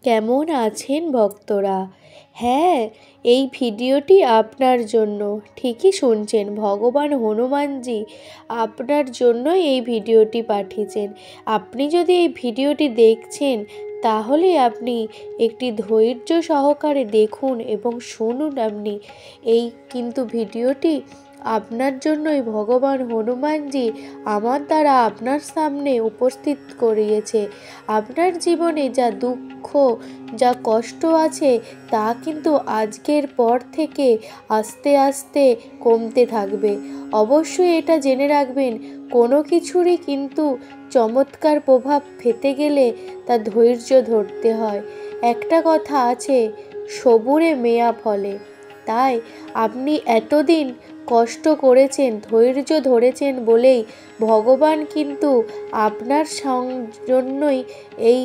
কেমন আছেন ভক্তরা? হ্যাঁ, এই ভিডিওটি আপনার জন্য। ঠিকই শুনছেন, ভগবান হনুমানজি আপনার জন্যই এই ভিডিওটি পাঠিয়েছেন। আপনি যদি এই ভিডিওটি দেখছেন তাহলে আপনি একটি ধৈর্য সহকারে দেখুন এবং শুনুন। আপনি এই কিন্তু ভিডিওটি আপনার জন্যই ভগবান হনুমানজি আমার দ্বারা আপনার সামনে উপস্থিত করিয়েছে। আপনার জীবনে যা দুঃখ, যা কষ্ট আছে তা কিন্তু আজকের পর থেকে আস্তে আস্তে কমতে থাকবে। অবশ্যই এটা জেনে রাখবেন, কোনো কিছুরই কিন্তু চমৎকার প্রভাব পেতে গেলে তা ধৈর্য ধরতে হয়। একটা কথা আছে, সবুরে মেয়া ফলে। তাই আপনি এতদিন কষ্ট করেছেন, ধৈর্য ধরেছেন বলেই ভগবান কিন্তু আপনার জন্যই এই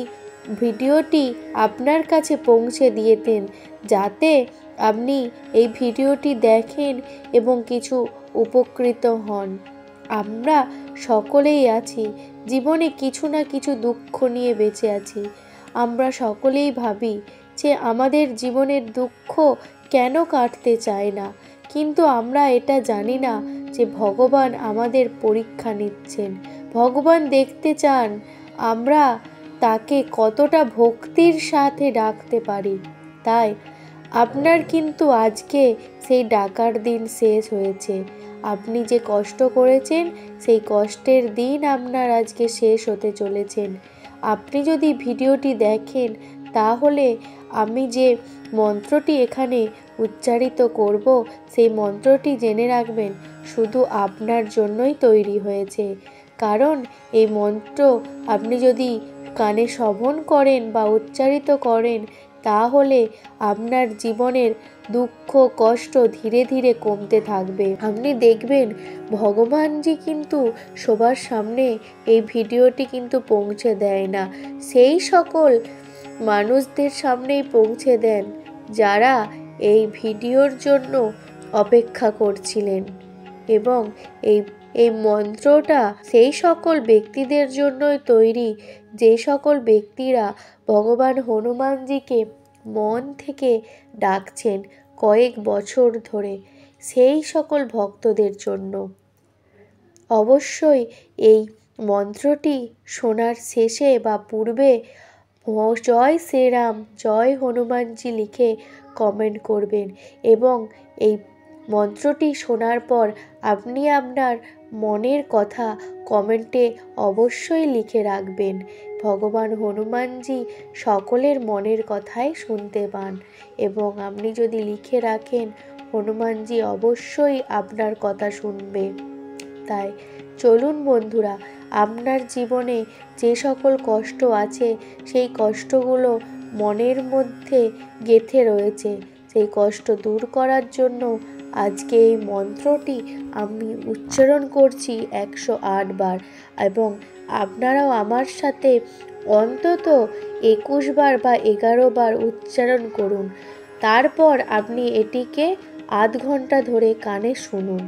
ভিডিওটি আপনার কাছে পৌঁছে দিয়েছেন, যাতে আপনি এই ভিডিওটি দেখেন এবং কিছু উপকৃত হন। আমরা সকলেই আছি, জীবনে কিছু না কিছু দুঃখ নিয়ে বেঁচে আছি। আমরা সকলেই ভাবি যে আমাদের জীবনের দুঃখ কেন কাটতে চায় না, কিন্তু আমরা এটা জানি না যে ভগবান আমাদের পরীক্ষা নিচ্ছেন। ভগবান দেখতে চান আমরা তাকে কতটা ভক্তির সাথে ডাকতে পারি। তাই আপনার কিন্তু আজকে সেই ডাকার দিন শেষ হয়েছে। আপনি যে কষ্ট করেছেন সেই কষ্টের দিন আপনার আজকে শেষ হতে চলেছেন। আপনি যদি ভিডিওটি দেখেন তাহলে আমি যে মন্ত্রটি এখানে উচ্চারিত করব সেই মন্ত্রটি জেনে রাখবেন শুধু আপনার জন্যই তৈরি হয়েছে। কারণ এই মন্ত্র আপনি যদি কানে শ্রবণ করেন বা উচ্চারিত করেন তাহলে আপনার জীবনের দুঃখ কষ্ট ধীরে ধীরে কমতে থাকবে। আপনি দেখবেন ভগবানজি কিন্তু সবার সামনে এই ভিডিওটি কিন্তু পৌঁছে দেয় না, সেই সকল মানুষদের সামনেই পৌঁছে দেন যারা এই ভিডিওর জন্য অপেক্ষা করছিলেন। এবং এই মন্ত্রটা সেই সকল ব্যক্তিদের জন্যই তৈরি যে সকল ব্যক্তিরা ভগবান হনুমানজিকে মন থেকে ডাকছেন কয়েক বছর ধরে, সেই সকল ভক্তদের জন্য। অবশ্যই এই মন্ত্রটি শোনার শেষে বা পূর্বে জয় শ্রীরাম জয় হনুমানজি লিখে কমেন্ট করবেন এবং এই মন্ত্রটি শোনার পর আপনি আপনার মনের কথা কমেন্টে অবশ্যই লিখে রাখবেন। ভগবান হনুমানজি সকলের মনের কথাই শুনতে পান এবং আপনি যদি লিখে রাখেন হনুমানজি অবশ্যই আপনার কথা শুনবে। তাই চলুন বন্ধুরা, আপনার জীবনে যে সকল কষ্ট আছে সেই কষ্টগুলো মনের মধ্যে গেঁথে রয়েছে, সেই কষ্ট দূর করার জন্য আজকে এই মন্ত্রটি আমি উচ্চারণ করছি 108 বার এবং আপনারাও আমার সাথে অন্তত 21 বার বা 11 বার উচ্চারণ করুন। তারপর আপনি এটিকে আধ ঘন্টা ধরে কানে শুনুন।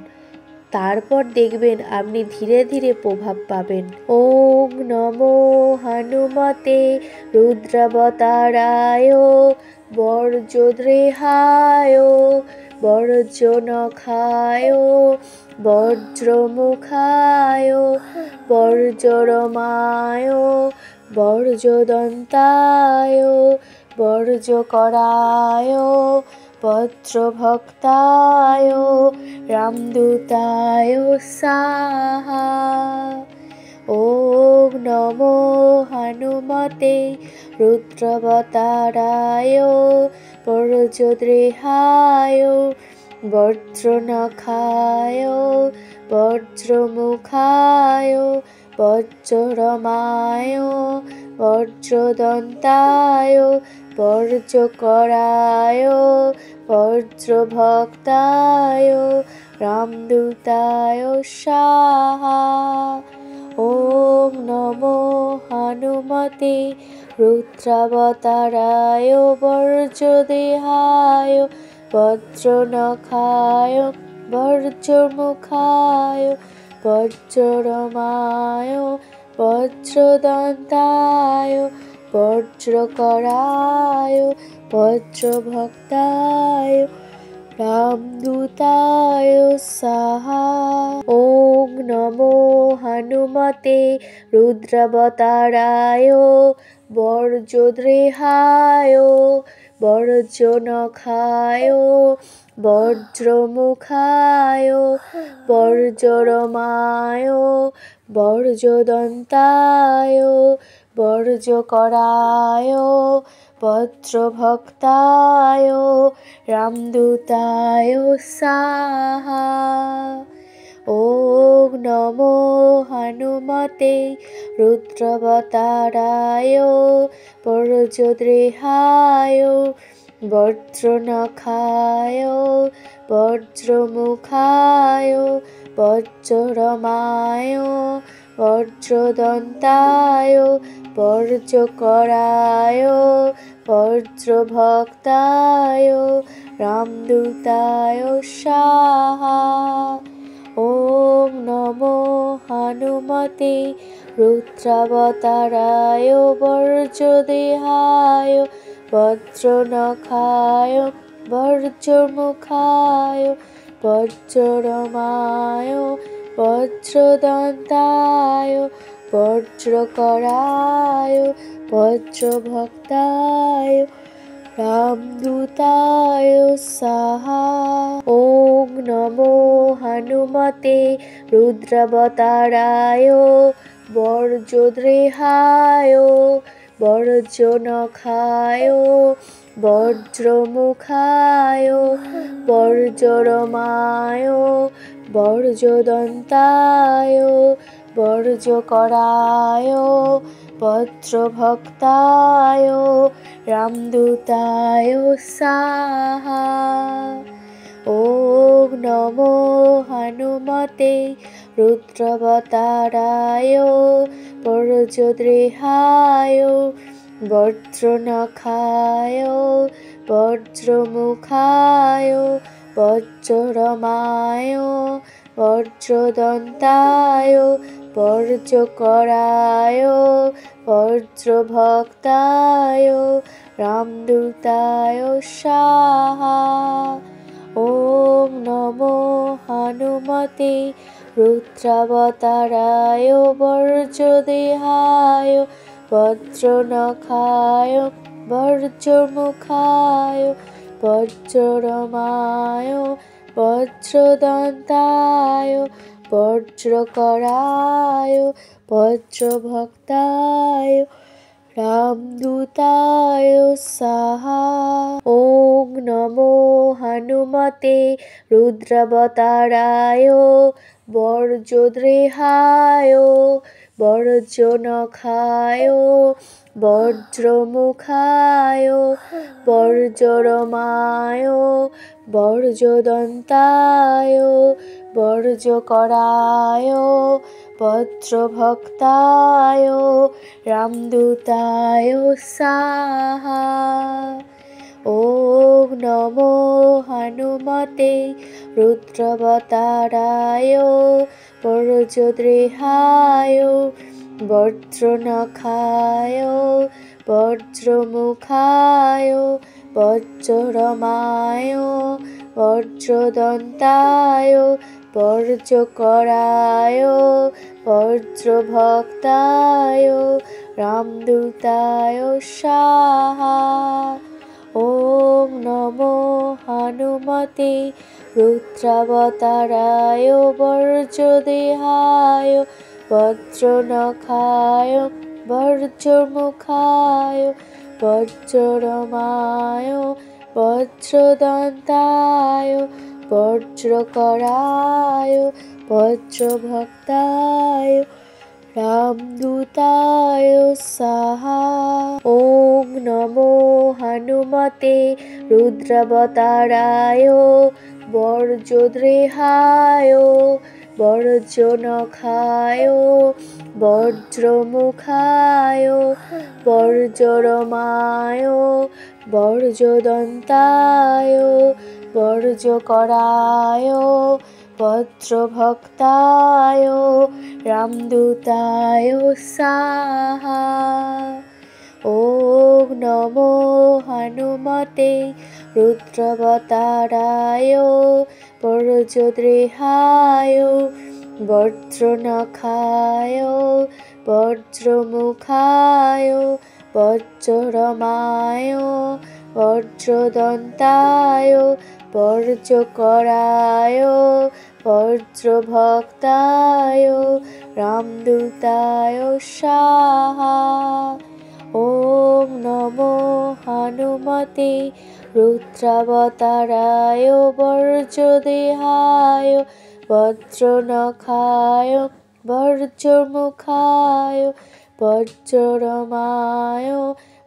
তারপর দেখবেন আপনি ধীরে ধীরে প্রভাব পাবেন। ওম নমো হনুমতে রুদ্রাবতারায় বজ্রদ্রেহায় বজ্রনখায় বজ্রমুখায় বজ্ররমায় বজ্রদন্তায় বজ্রকরায় বজ্রভক্তায় রামদূতায় সাহা। ওম নমো হনুমতে রুদ্রাবতারায় বজ্রদ্রেহায় বজ্রনখায় বজ্রমুখায় বজ্ররমায় বজ্রদন্তায় বজ্রকরায় বজ্রভক্তায় রামদূতায় সাহা। ওম নমো হনুমতে রুদ্রাবতারায় বজ্রদেহায় বজ্রনখায় বজ্রমুখায় বজ্ররমায় বজ্রদন্তায় বজ্রকরায় বজ্রভক্তায় রামদূতায় স্বাহা। ওং নমো হনুমতে রুদ্রাবতারায় বজ্রদ্রেহায় বজ্রনখায় বজ্রমুখায় বজ্ররমায় বজ্রদন্তায় বজ্রকরায় বজ্রভক্তায় রামদূতায় স্বাহা। ওং নমো হনুমতে রুদ্রাবতারায় বজ্রদ্রেহায় বজ্রনখায় বজ্রমুখায় বজ্ররমায় বজ্রদন্তায় বজ্রকরায় বজ্রভক্তায় রামদূতায় স্বাহা। ওং নমো হনুমতে রুদ্রাবতারায় বজ্রদেহায় বজ্রনখায় বজ্রমুখায় বজ্ররমায় বজ্রদন্তায় বজ্রকরায় বজ্রভক্তায় রামদূতায় স্বাহা। ওং নমো হনুমতে রুদ্রাবতারায় বজ্রদ্রেহায় বজ্রনখায় বজ্রমুখায় বজ্ররমায় বজ্রদন্তায় বজ্রকরায় বজ্রভক্তায় রামদূতায় স্বাহা। ওং নমো হনুমতে রুদ্রাবতারায় বজ্রদ্রেহায় বজ্রনখায় বজ্রমুখায় বজ্ররমায় বজ্রদন্তায় বজ্রকরায় বজ্রভক্তায় রামদূতায় স্বাহা। ওং নমো হনুমতে রুদ্রাবতারায় বজ্রদেহায় বজ্রনখায় বজ্রমুখায় বজ্ররমায় বজ্রদন্তায় বজ্রকরায় বজ্রভক্তায় রামদূতায় স্বাহা। ওং নমো হনুমতে রুদ্রাবতারায় বজ্রদ্রেহায় বজ্রনখায় বজ্রমুখায় বজ্ররমায় বজ্রদন্তায় বজ্রকরায় বজ্রভক্তায় রামদূতায় স্বাহা। ওং নমো হনুমতে রুদ্রাবতারায় বজ্রদ্রেহায় বজ্রনখায় বজ্রমুখায় বজ্ররমায় বজ্রদন্তায় বজ্রকরায় বজ্রভক্তায় রামদূতায় স্বাহা। ওং নমো হনুমতে রুদ্রাবতারায় বজ্রদেহায় বজ্রনখায় বজ্রমুখায় বজ্ররমায় বজ্রদন্তায় বজ্রকরায় বজ্রভক্তায় রামদূতায় স্বাহা। ওং নমো হনুমতে রুদ্রাবতারায় বজ্রদ্রেহায় বজ্রনখায় বজ্রমুখায় বজ্ররমায় বজ্রদন্তায় বজ্রকরায় বজ্রভক্তায় রামদূতায় স্বাহা। ওম নমো হনুমতে রুদ্রাবতারায় বজ্রদেহায় বজ্রনখায় বজ্রমুখায় বজ্ররমায় বজ্রদন্তায় বজ্রকরায় বজ্রভক্তায় রামদূতায় স্বাহা। ওম নমো হনুমতে রুদ্রাবতারায় বজ্রদেহায় বজ্রনখায় বজ্রমুখায় বজ্ররমায়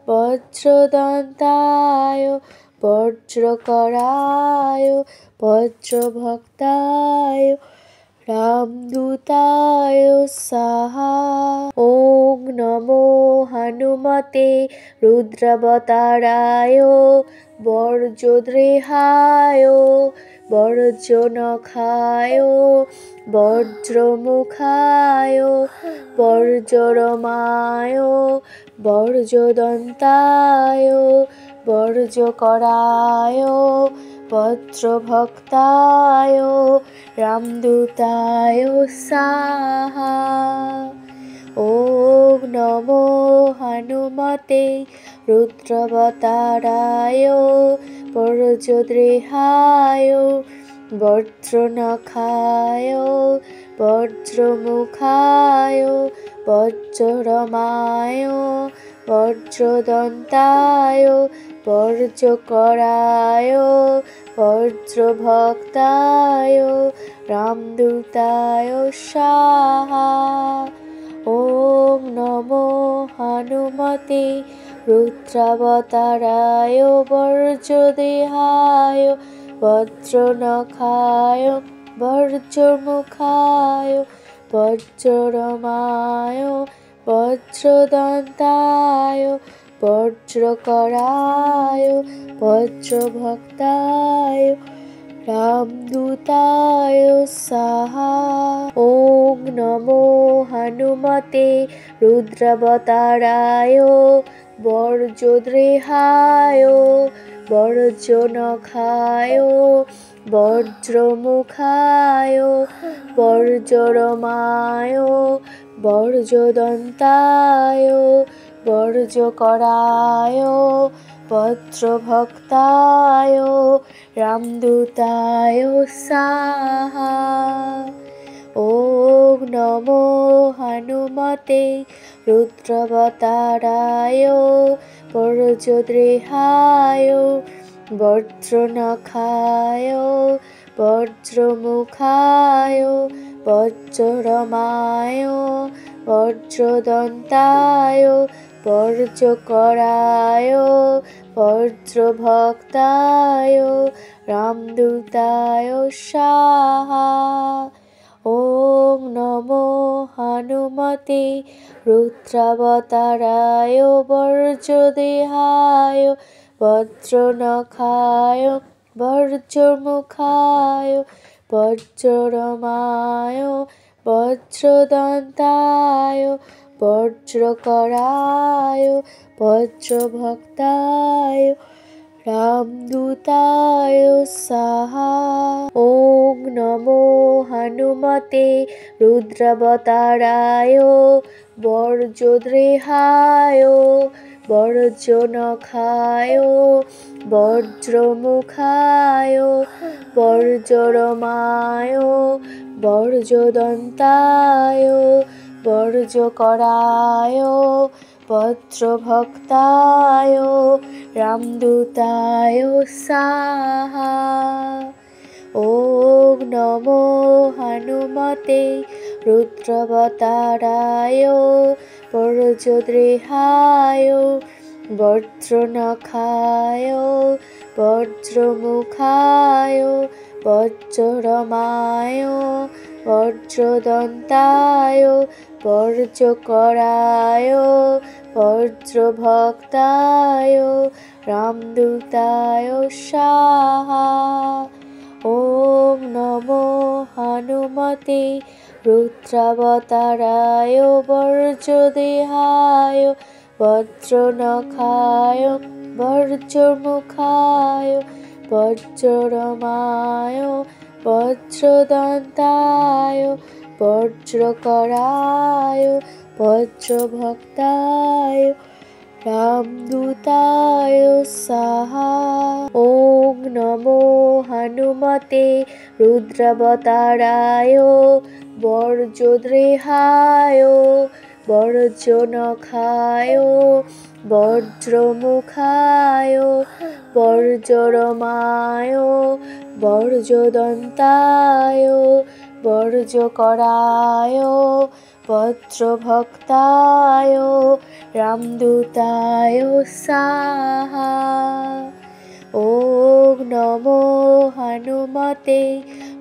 বজ্রদন্তায় বজ্রকরায় বজ্রভক্তায় রামদূতায় স্বাহা। ওম নমো হনুমতে রুদ্রাবতারায় বজ্রদেহায় বজ্রনখায় বজ্রমুখায় বজ্ররমায় বজ্রদন্তায় বজ্রকরায় বজ্রভক্তায় রামদূতায় স্বাহা। ওম নমো হনুমতে রুদ্রাবতারায় বজ্রদেহায় বজ্রনখায় বজ্রমুখায় বজ্ররমায় বজ্রদন্তায় বজ্রকরায় বজ্রভক্তায় রামদূতায় স্বাহা। ওম নমো হনুমতে রুদ্রাবতারায় বজ্রদেহায় বজ্রনখায় বজ্রমুখায় বজ্ররমায় বজ্রদন্তায় বজ্রকরায় বজ্রভক্তায় রামদূতায় স্বাহা। ওম নমো হনুমতে রুদ্রাবতারায় বজ্রদেহায় বজ্রনখায় বজ্রমুখায় বজ্ররমায় বজ্রদন্তায় বজ্রকরায় বজ্রভক্তায় রামদূতায় স্বাহা। ওম নমো হনুমতে রুদ্রাবতারায় বজ্রদেহায় বজ্রনখায় বজ্রমুখায় বজ্ররমায় বজ্রদন্তায় বজ্রকরায় বজ্রভক্তায় রামদূতায় স্বাহা। ওম নমো হনুমতে রুদ্রাবতারায় বজ্রদেহায় বজ্রনখায় বজ্রমুখায় বজ্ররমায় বজ্রদন্তায় বজ্রকরায় বজ্রভক্তায় রামদূতায় স্বাহা। ওম নমো হনুমতে রুদ্রাবতারায় বজ্রদেহায় বজ্রনখায় বজ্রমুখায় বজ্ররমায় বজ্রদন্তায় বজ্রকরায় বজ্রভক্তায় রামদূতায় স্বাহা। ওম নমো হনুমতে রুদ্রাবতারায় বজ্রদেহায় বজ্রনখায় বজ্রমুখায় বজ্ররমায় বজ্রদন্তায় বজ্রকরায় বজ্রভক্তায় রামদূতায় স্বাহা। ওম নমো হনুমতে রুদ্রাবতারায় বজ্রদেহায় বজ্রনখায় বজ্রমুখায় বজ্ররমায় বজ্রদন্তায় বজ্রকরায় বজ্রভক্তায় রামদূতায় স্বাহা। ওম নমো হনুমতে রুদ্রাবতারায় বজ্রদ্রেহায় বজ্রনখায় বজ্রমুখায় বজ্ররমায় বজ্রদন্তায় বজ্রকরায় বজ্রভক্তায় রামদূতায় স্বাহা। ওম নমো হনুমতে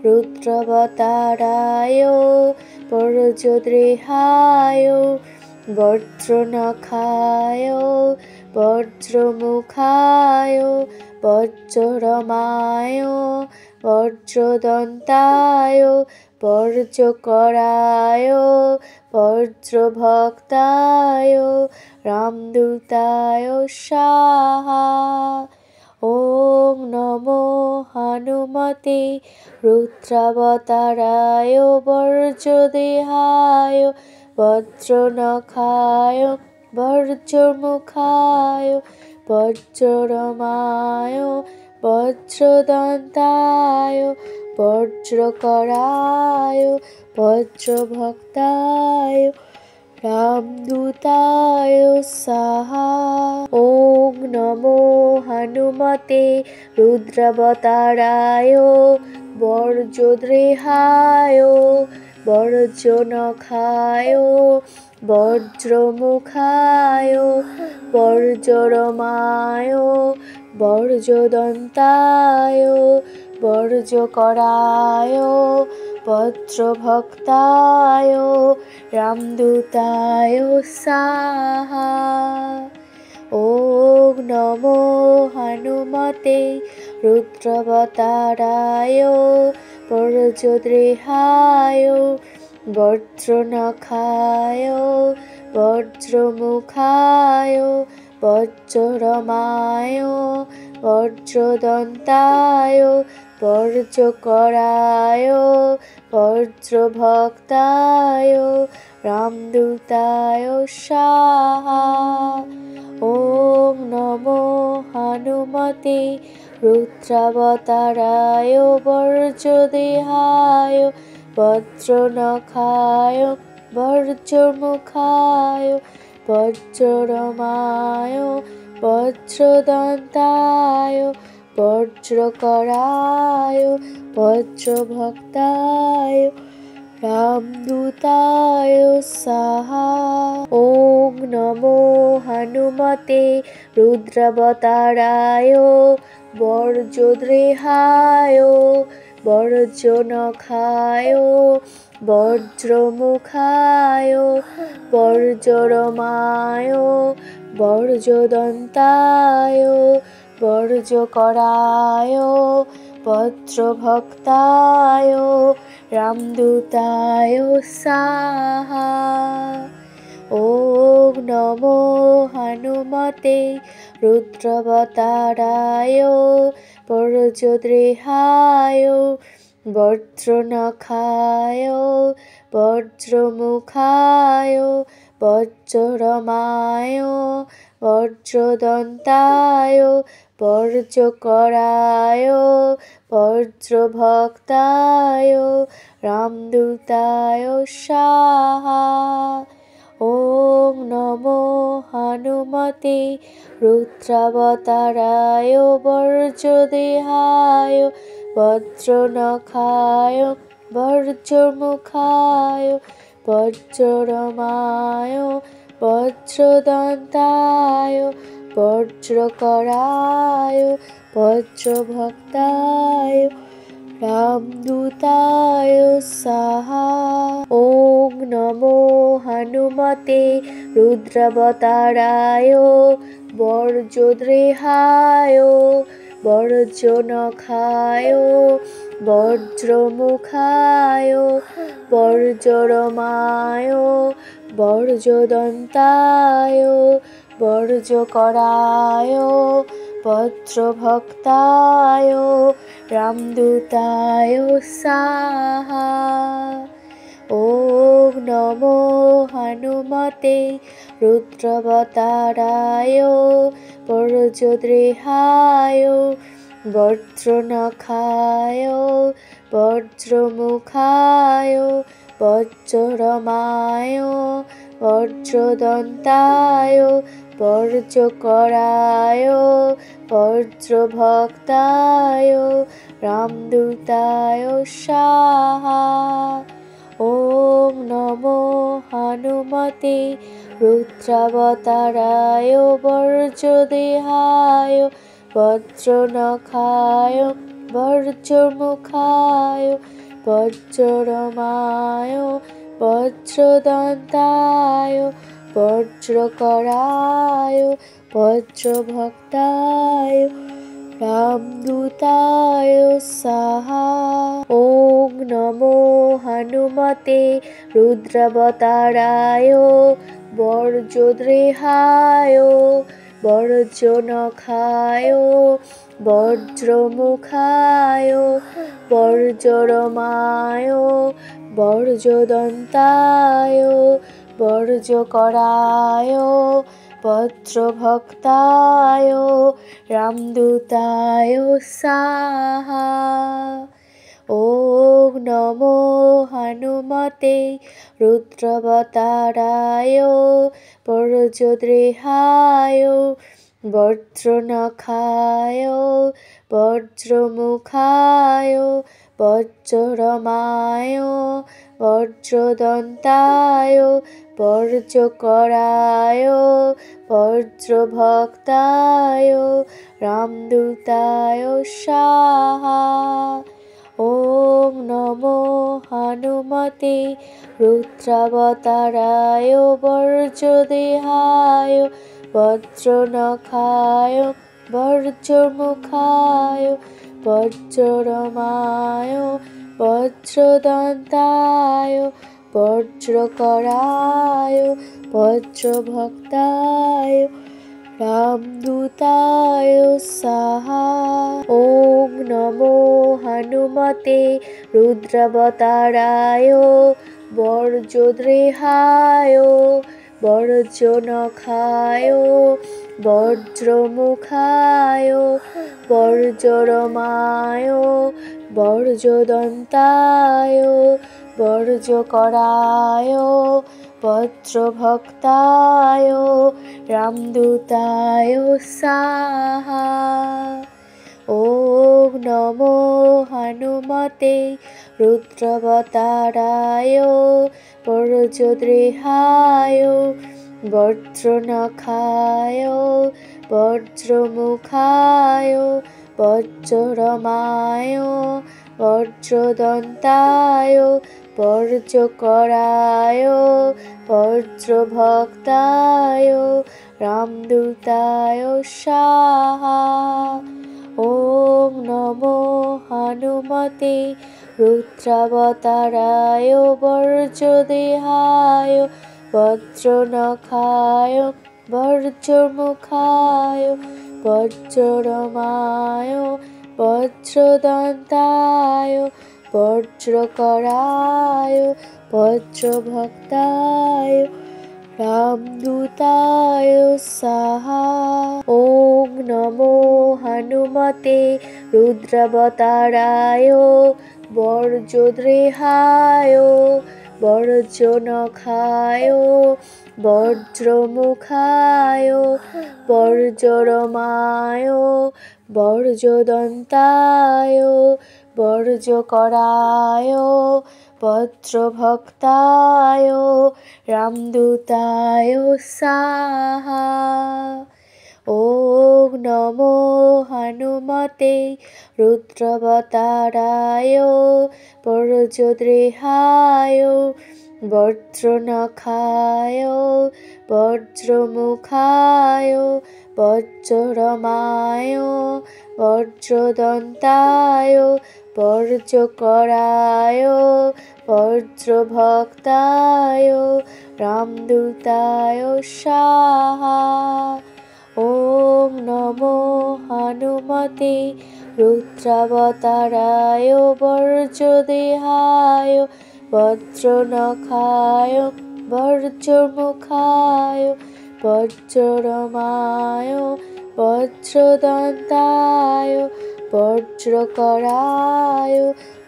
রুদ্রাবতারায় বজ্রদ্রেহায় বজ্রনখায় বজ্রমুখায় বজ্ররমায় বজ্রদন্তায় বজ্রকরায় বজ্রভক্তায় রামদূতায় স্বাহা। ওম নমো হনুমতে রুদ্রাবতারায় বজ্রদেহায় বজ্রনখায় বজ্রমুখায় বজ্ররমায় বজ্রদন্তায় বজ্রকরায় বজ্রভক্তায় রামদূতায় স্বাহা। ওম নমো হনুমতে রুদ্রাবতারায় বজ্রদ্রেহায় বজ্রনখায় বজ্রমুখায় বজ্ররমায় বজ্রদন্তায় বজ্রকরায় বজ্রভক্তায় রামদূতায় স্বাহা। ওম নমো হনুমতে রুদ্রাবতারায় বজ্রদ্রেহায় বজ্রনখায় বজ্রমুখায় বজ্ররমায় বজ্রদন্তায় বজ্রকরায় বজ্রভক্তায় রামদূতায় স্বাহা। ওম নমো হনুমতে রুদ্রাবতারায় বজ্রদেহায় বজ্রনখায় বজ্রমুখায় বজ্ররমায় বজ্রদন্তায় বজ্রকরায় বজ্রভক্তায় রামদূতায় স্বাহা। ওম নমো হনুমতে রুদ্রাবতারায় বজ্রদ্রেহায় বজ্রনখায় বজ্রমুখায় বজ্ররমায় বজ্রদন্তায় বজ্রকরায় বজ্রভক্তায় রামদূতায় স্বাহা। ওম নমো হনুমতে রুদ্রাবতারায় বজ্রদ্রেহায় বজ্রনখায় বজ্রমুখায় বজ্ররমায় বজ্রদন্তায় বজ্রকরায় বজ্রভক্তায় রামদূতায় স্বাহা। ওম নমো হনুমতে রুদ্রাবতারায় বজ্রদেহায় বজ্রনখায় বজ্রমুখায় বজ্ররমায় বজ্রদন্তায় বজ্রকরায় বজ্রভক্তায় রামদূতায় স্বাহা। ওম নমো হনুমতে রুদ্রাবতারায় বজ্রদ্রেহায় বজ্রনখায় বজ্রমুখায় বজ্ররমায় বজ্রদন্তায় বর্জকরায় বজ্রভক্তায় রামদূতায় স্বাহা। ওম নমো হনুমতে রুদ্রাবতারায় বজ্রদ্রেহায় বজ্রনখায় বজ্রমুখায় বজ্ররমায় বজ্রদন্তায় বজ্রকরায় বজ্রভক্তায় রামদূতায় স্বাহা। ওম নমো হনুমতে রুদ্রাবতারায় বজ্রদেহায় বজ্রনখায় বজ্রমুখায় বজ্ররমায় বজ্রদন্তায় বজ্রকরায় বজ্রভক্তায় রামদূতায় স্বাহা। ওম নমো হনুমতে রুদ্রাবতারায় বজ্রদ্রেহায় বজ্রনখায় বজ্রমুখায় বজ্ররমায় বজ্রদন্তায় বজ্রকরায় বজ্রভক্তায় রামদূতায় স্বাহা। ওম নমো হনুমতে রুদ্রাবতারায় বজ্রদ্রেহায় বজ্রনখায় বজ্রমুখায় বজ্ররমায় বজ্রদন্তায় বজ্রকরায় বজ্রভক্তায় রামদূতায় স্বাহা। ওম নমো হনুমতে রুদ্রাবতারায় বজ্রদেহায় বজ্রনখায় বজ্রমুখায় বজ্ররমায় বজ্রদন্তায় বজ্রকরায় বজ্রভক্তায় রামদূতায় স্বাহা। ওম নমো হনুমতে রুদ্রাবতারায় বজ্রদ্রেহায় বজ্রনখায় বজ্রমুখায় বজ্ররমায় বজ্রদন্তায় বজ্রকরায় বজ্রভক্তায় রামদূতায় স্বাহা। ওম নমো হনুমতে রুদ্রাবতারায় বজ্রদ্রেহায় বজ্রনখায় বজ্রমুখায় বজ্ররমায় বজ্রদন্তায় বজ্রকরায় বজ্রভক্তায় রামদূতায় স্বাহা। ওম নমো হনুমতে রুদ্রাবতারায় বজ্রদেহায় বজ্রনখায় বজ্রমুখায় বজ্ররমায় বজ্রদন্তায় বজ্রকরায় বজ্রভক্তায় রামদূতায় স্বাহা। ওম নমো হনুমতে রুদ্রাবতারায় বজ্রদ্রেহায় বজ্রনখায় বজ্রমুখায় বজ্ররমায় বজ্রদন্তায় বজ্রকরায় বজ্রভক্তায় রামদূতায় স্বাহা। ওম নমো হনুমতে রুদ্রাবতারায় বজ্রদ্রেহায় বজ্রনখায় বজ্রমুখায় বজ্ররমায় বজ্রদন্তায় বর্জকরায় বজ্রভক্তায় রামদূতায় স্বাহা। ওম নমো হনুমতে রুদ্রাবতারায় বর্জদেহায় বজ্রনখায় বজ্রমুখায় বজ্ররমায় বজ্রদন্তায় বজ্রকরায়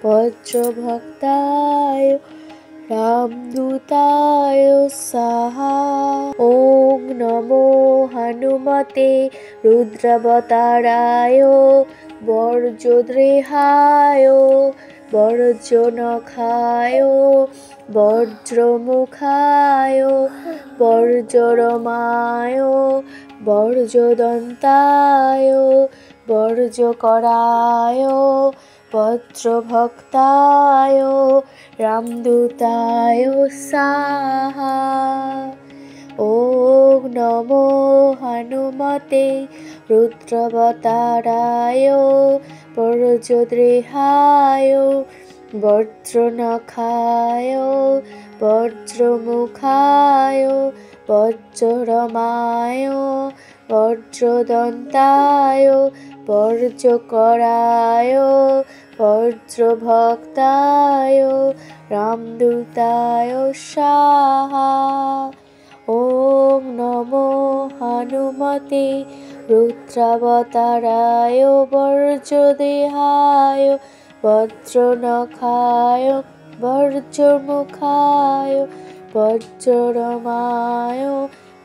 বজ্রভক্তায় রামদূতায় স্বাহা। ওম নমো হনুমতে রুদ্রাবতারায় বজ্রদেহায় বজ্রনখায় বজ্রমুখায় বজ্ররমায় বজ্রদন্তায় বজ্রকরায় বজ্রভক্তায় রামদূতায় স্বাহা। ওম নমো হনুমতে রুদ্রাবতারায় বজ্রদেহায় বজ্রনখায় বজ্রমুখায় বজ্ররমায় বজ্রদন্তায় বজ্রকরায় বজ্রভক্তায় রামদূতায় স্বাহা। ওম নমো হনুমতে রুদ্রাবতারায় বজ্রদেহায় বজ্রনখায় বজ্রমুখায় বজ্ররমায়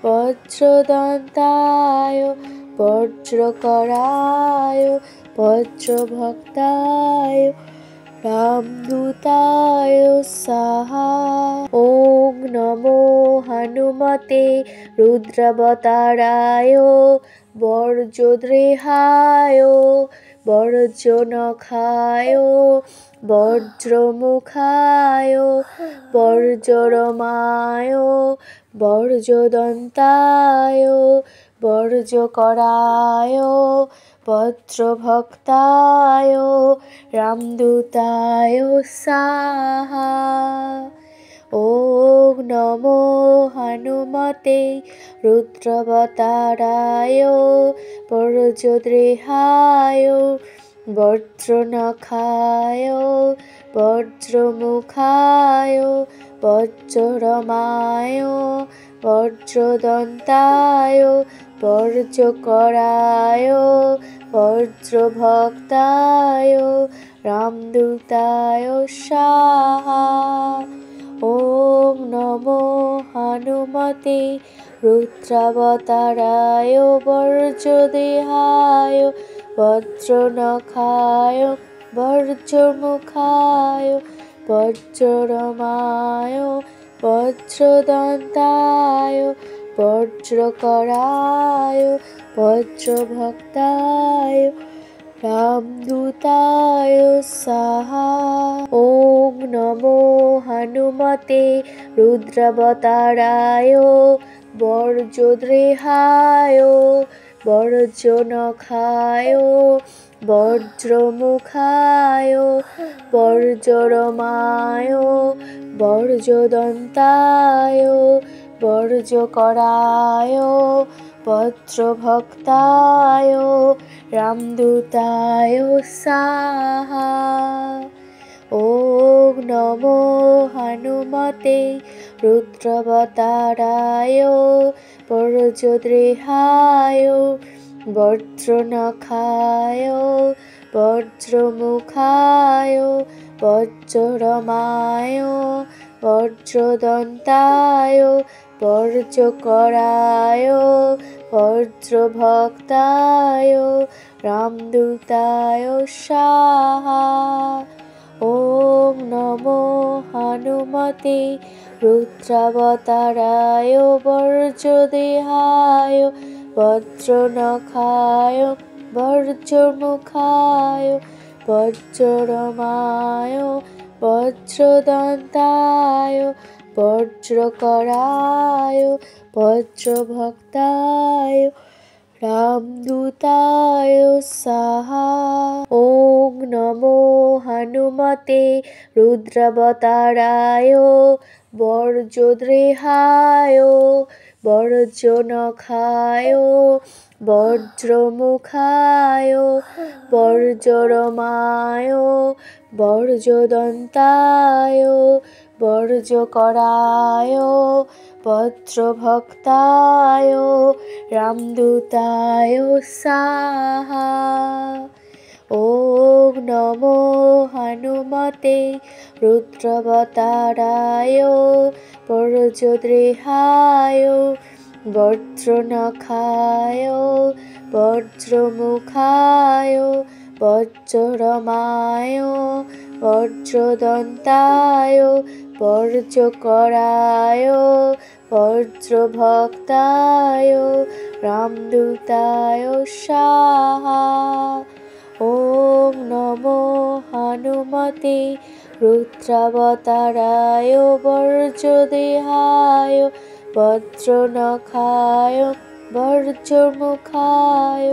বজ্রদন্তায় বজ্রকরায় বজ্রভক্তায় রামদূতায় স্বাহা। ওম নমো হনুমতে রুদ্রাবতারায় বজ্রদেহায় বজ্রনখায় বজ্রমুখায় বজ্ররমায় বজ্রদন্তায় বজ্রকরায় বজ্রভক্তায় রামদূতায় স্বাহা। ওম নমো হনুমতে রুদ্রাবতারায় বজ্রদেহায় বজ্রনখায় বজ্রমুখায় বজ্ররমায় বজ্রদন্তায় বজ্রকরায় বজ্রভক্তায় রামদূতায় স্বাহা। ওম নমো হনুমতে রুদ্রাবতারায় বজ্রদেহায় বজ্রনখায় বজ্রমুখায় বজ্ররমায় বজ্রদন্তায় বজ্রকরায় বজ্রভক্তায় রামদূতায় স্বাহা। ওম নমো হনুমতে রুদ্রাবতারায় বজ্রদেহায় বজ্রনখায় বজ্রমুখায় বজ্ররমায় বজ্রদন্তায় বজ্রকরায় বজ্রভক্তায় রামদূতায় স্বাহা। ওম নমো হনুমতে রুদ্রাবতারায় বজ্রদেহায় বজ্রনখায় বজ্রমুখায় বজ্ররমায় বজ্রদন্তায় বজ্রকরায় বজ্রভক্তায় রামদূতায় স্বাহা। ওম নমো হনুমতে রুদ্রাবতারায় বজ্রদেহায় বজ্রনখায় বজ্রমুখায় বজ্ররমায় বজ্রদন্তায় বজ্রকরায় বজ্রভক্তায় রামদূতায় স্বাহা। হনুমতে রুদ্রাবতারায় বর্জদ্রেহায় বর্জনখায় বজ্রমুখায় বর্জরমায় বর্জদন্তায় বর্জকরায় বজ্রভক্তায় রামদূতায় স্বাহা। ওম নমো হনুমতে রুদ্রাবতারায় বর্জদ্রেহায় বজ্রনখায় বজ্রমুখায় বজ্ররমায় বজ্রদন্তায় বজ্রকরায় বজ্রভক্তায় রামদূতায় স্বাহা। ওম নমো হনুমতে রুদ্রাবতারায় বর্জদেহায় বজ্রনখায় বজ্রমুখায়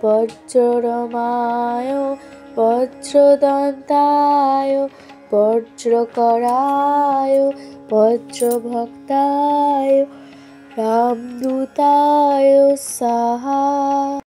বজ্ররমায় বজ্রদন্তায় বজ্রকরায় বজ্রভক্তায় রামদূতায় স্বাহা।